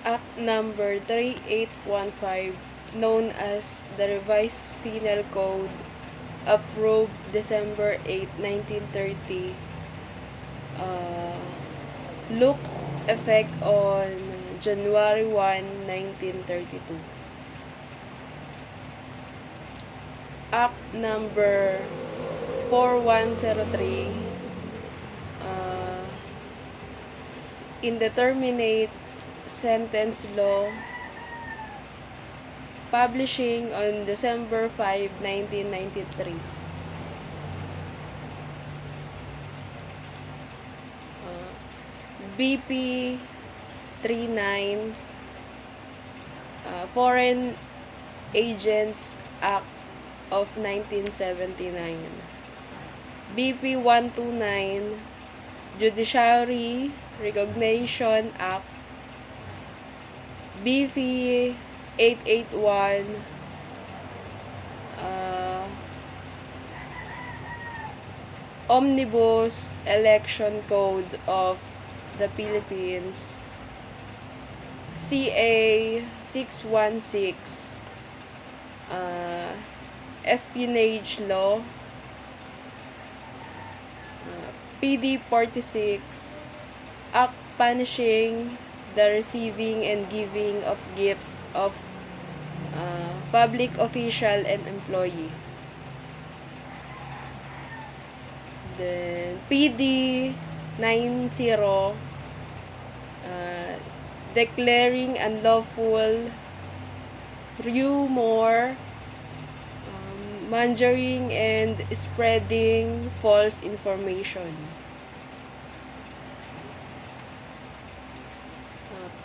Act Number 3815, known as the Revised Penal Code, approved December 8, 1930, look effect on January 1, 1932. Act Number 4103, indeterminate sentence law, publishing on December 5, 1993. BP 39, Foreign Agents Act of 1979. BP 129, Judiciary Recognition Act. BP 881, Omnibus Election Code of the Philippines. CA 616, Espionage Law. PD 46, Act punishing the receiving and giving of gifts of public official and employee. Then PD 90, declaring unlawful rumor, mongering and spreading false information.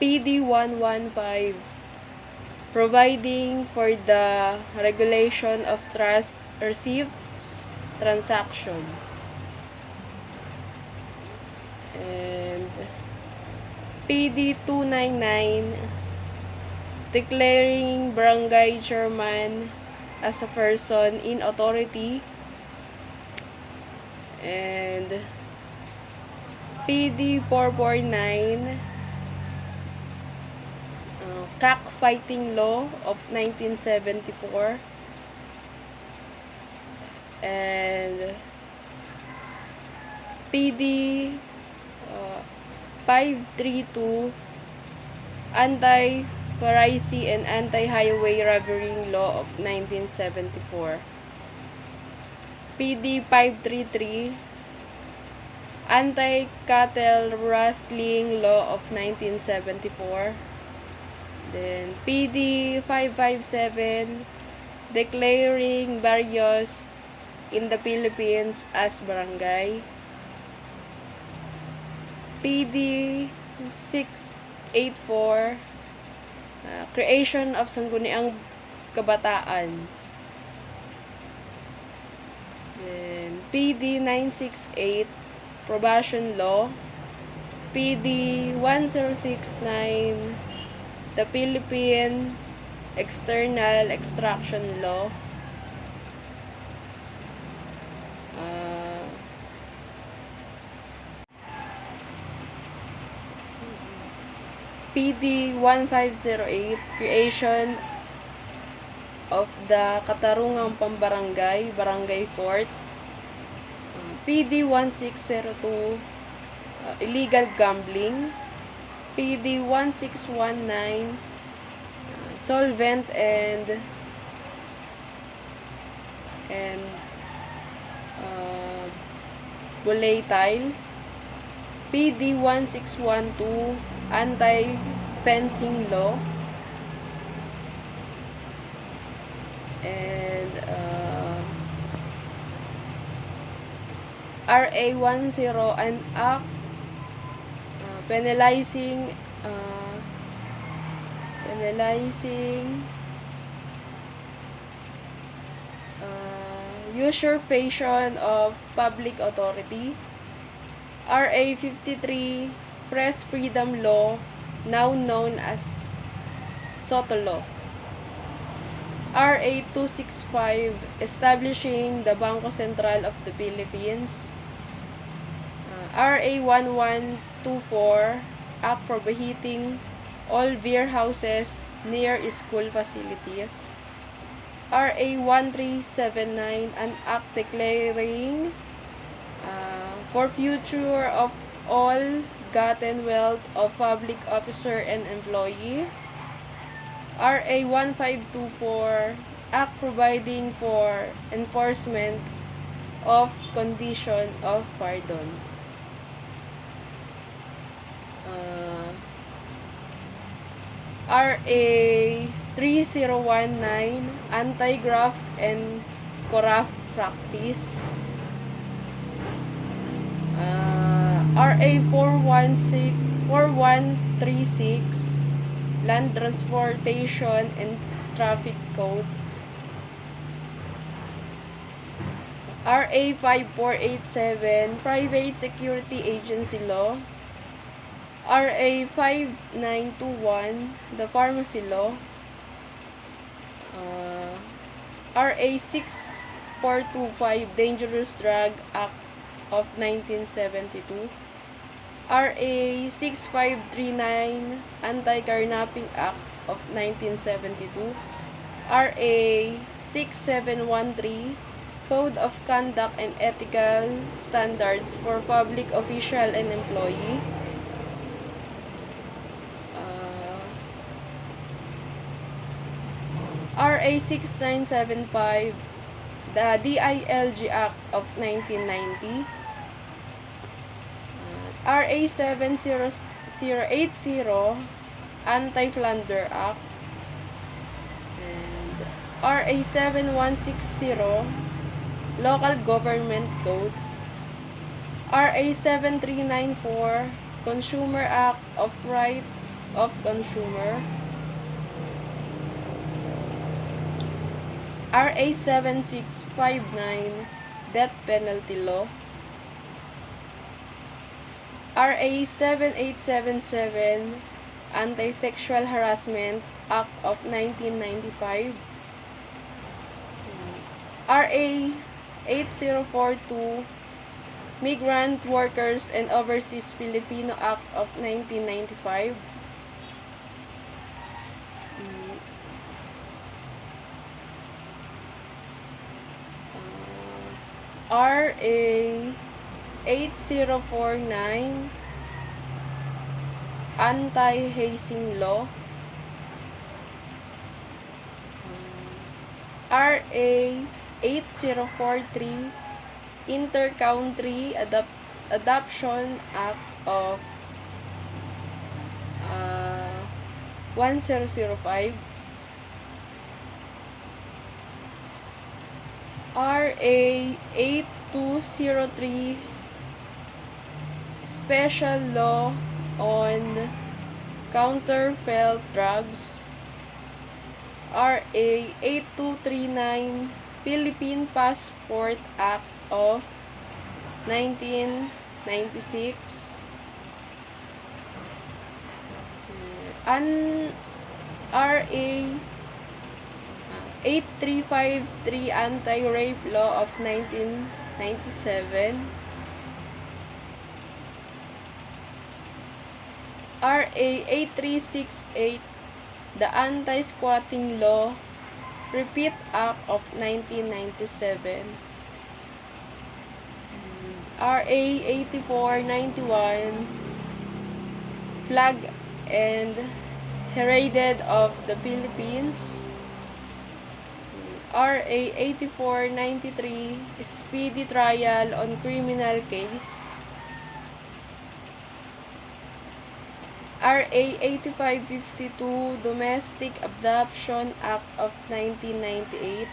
PD 115, providing for the regulation of trust receipts transaction. And PD 299, declaring barangay chairman as a person in authority. And PD 449, cockfighting law of 1974. And PD 532, anti-piracy and anti-highway robbery law of 1974. PD 533, anti-cattle rustling law of 1974. Then PD 557, declaring barrios in the Philippines as barangay. PD 684, creation of sangguniang kabataan. Then PD 968, probation law. PD 1069, the Philippine External Extraction Law. PD 1508, creation of the Katarungang Pambarangay, Barangay Court. PD 1602, illegal gambling. PD 1619, solvent and volatile. PD 1612, anti-fencing law. And RA 10, an act penalizing usurpation of public authority. RA 53, press freedom law, now known as SOTO law. RA 265, establishing the Bangko Sentral of the Philippines. RA 1124, Act prohibiting all beer houses near school facilities. RA 1379, an act declaring for future of all gotten wealth of public officer and employee. RA 1524, act providing for enforcement of condition of pardon. RA 3019, anti-graft and corrupt practice. RA 4136, land transportation and traffic code. RA 5487, private security agency law. RA 5921, the pharmacy law. RA 6425, Dangerous Drug Act of 1972. RA 6539, Anti-Carnapping Act of 1972. RA 6713, Code of Conduct and Ethical Standards for Public Official and Employee. RA 6975, the DILG Act of 1990. RA 70080, Anti-Plunder Act. And RA 7160, Local Government Code. RA 7394, Consumer Act of Right of Consumer. RA 7659, Death Penalty Law. RA 7877, Anti-Sexual Harassment Act of 1995. RA 8042, Migrant Workers and Overseas Filipino Act of 1995. RA 8049, Anti-Hazing Law. RA 8043, Inter-Country Adoption Act of 1005. RA 8203, Special Law on Counterfeit Drugs. RA 8239, Philippine Passport Act of 1996. RA 8353, Anti-Rape Law of 1997. RA 8368, the Anti-Squatting Law Repeat Act of 1997. RA 8491, Flag and Heralded of the Philippines. RA 8493, Speedy Trial on Criminal Case. RA 8552, Domestic Adoption Act of 1998.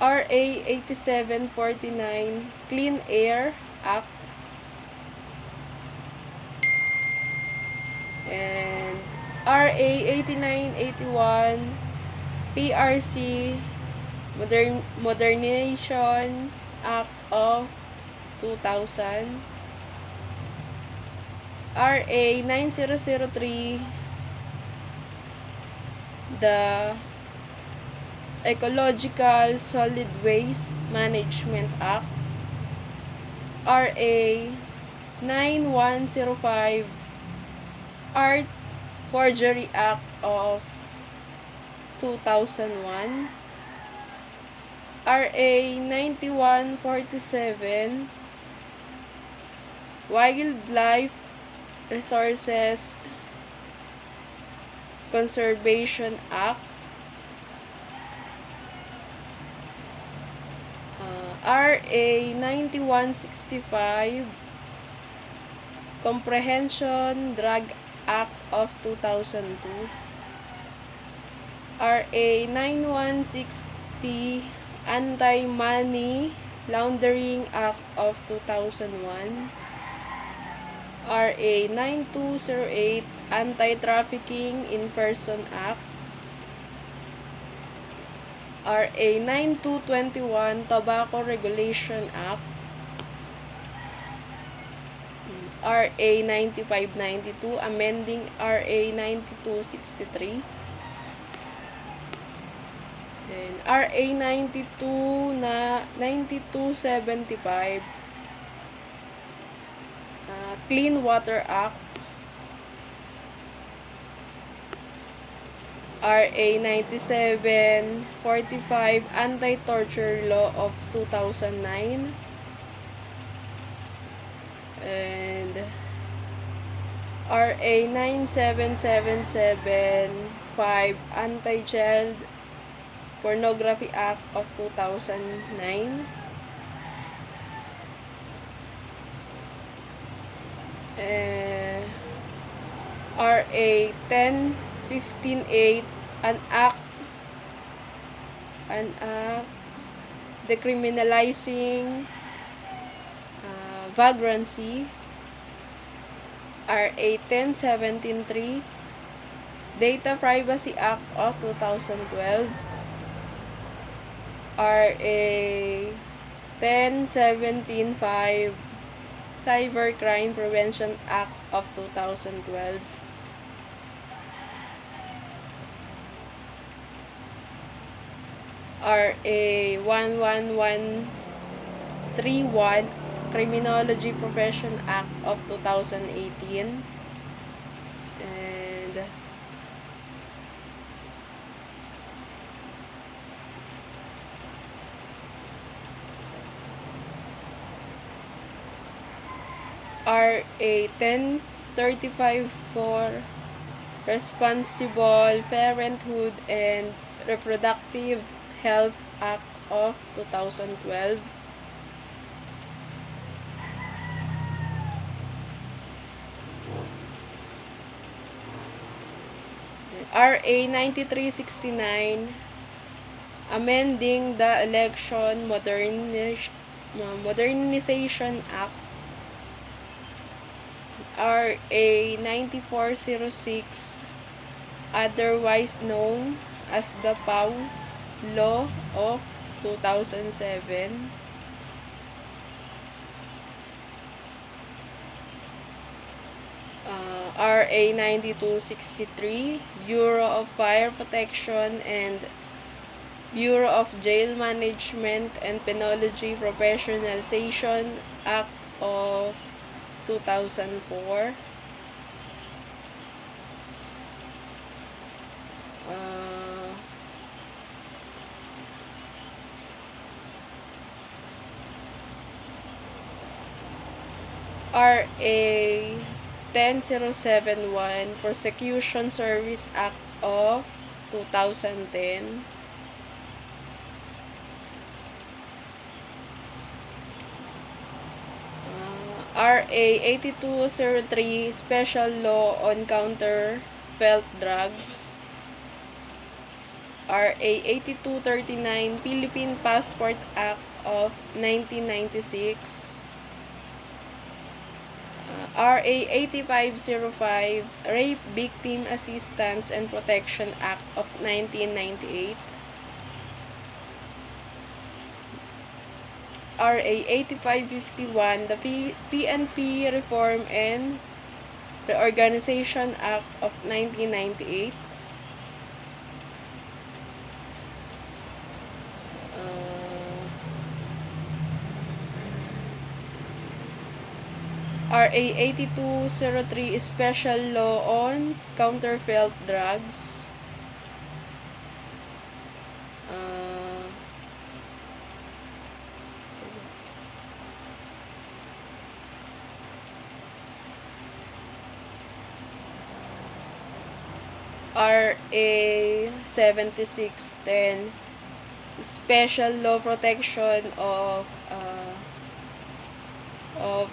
RA 8749, Clean Air Act. And RA 8981, PRC Modernization Act of 2000. RA 9003, the Ecological Solid Waste Management Act. RA 9105 Art Forgery Act of 2001, RA 9147 Wildlife Resources Conservation Act, RA 9165 Comprehension Drug Act of 2002, RA 9160 Anti-Money Laundering Act of 2001, RA 9208 Anti-Trafficking in Person Act, RA 9221 Tobacco Regulation Act, RA 9592 amending RA 9263, and RA 9275 Clean Water Act, RA 9745 Anti-Torture Law of 2009, and RA 97775 Anti-Child Pornography Act of 2009, RA 10158 an act decriminalizing vagrancy, RA 10173 Data Privacy Act of 2012, RA 10175 Cybercrime Prevention Act of 2012, RA 11131 Criminology Profession Act of 2018, and RA 10354 Responsible Parenthood and Reproductive Health Act of 2012, RA 9369 amending the Election Modernization Act, RA 9406 otherwise known as the PAW Law of 2007, RA 9263 Bureau of Fire Protection and Bureau of Jail Management and Penology Professionalization Act of 2004, RA 10071 Prosecution Service Act of 2010, RA 8203 Special Law on Counterfeit Drugs, RA 8239 Philippine Passport Act of 1996, RA 8505 Rape Victim Assistance and Protection Act of 1998, RA 8551 the PNP Reform and Reorganization Act of 1998, RA 8203 Special Law on Counterfeit Drugs. RA 7610 Special Law Protection of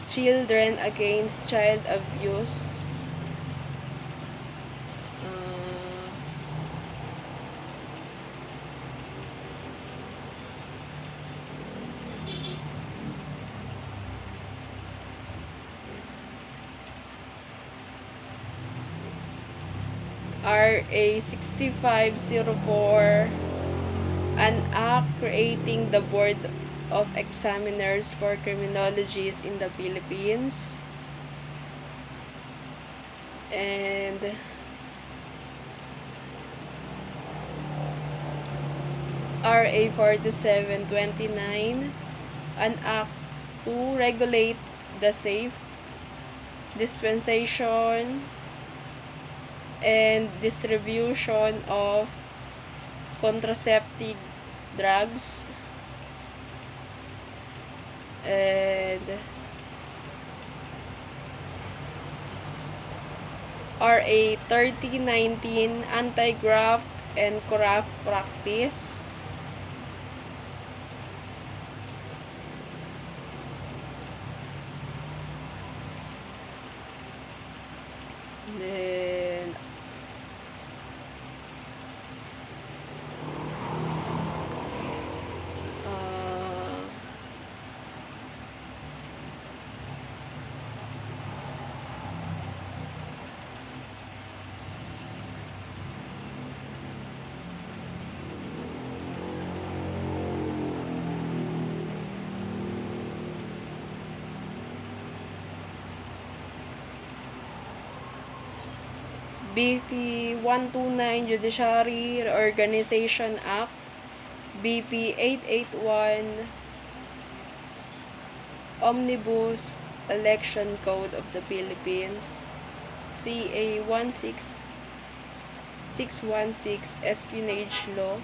Children Against Child Abuse. RA 6504, an act creating the Board of Examiners for Criminologists in the Philippines. And RA 4729, an act to regulate the safe dispensation and distribution of contraceptive drugs. And RA 3019, anti-graft and corrupt practice. Then BP 129 Judiciary Reorganization Act, BP 881 Omnibus Election Code of the Philippines, CA 16616 Espionage Law,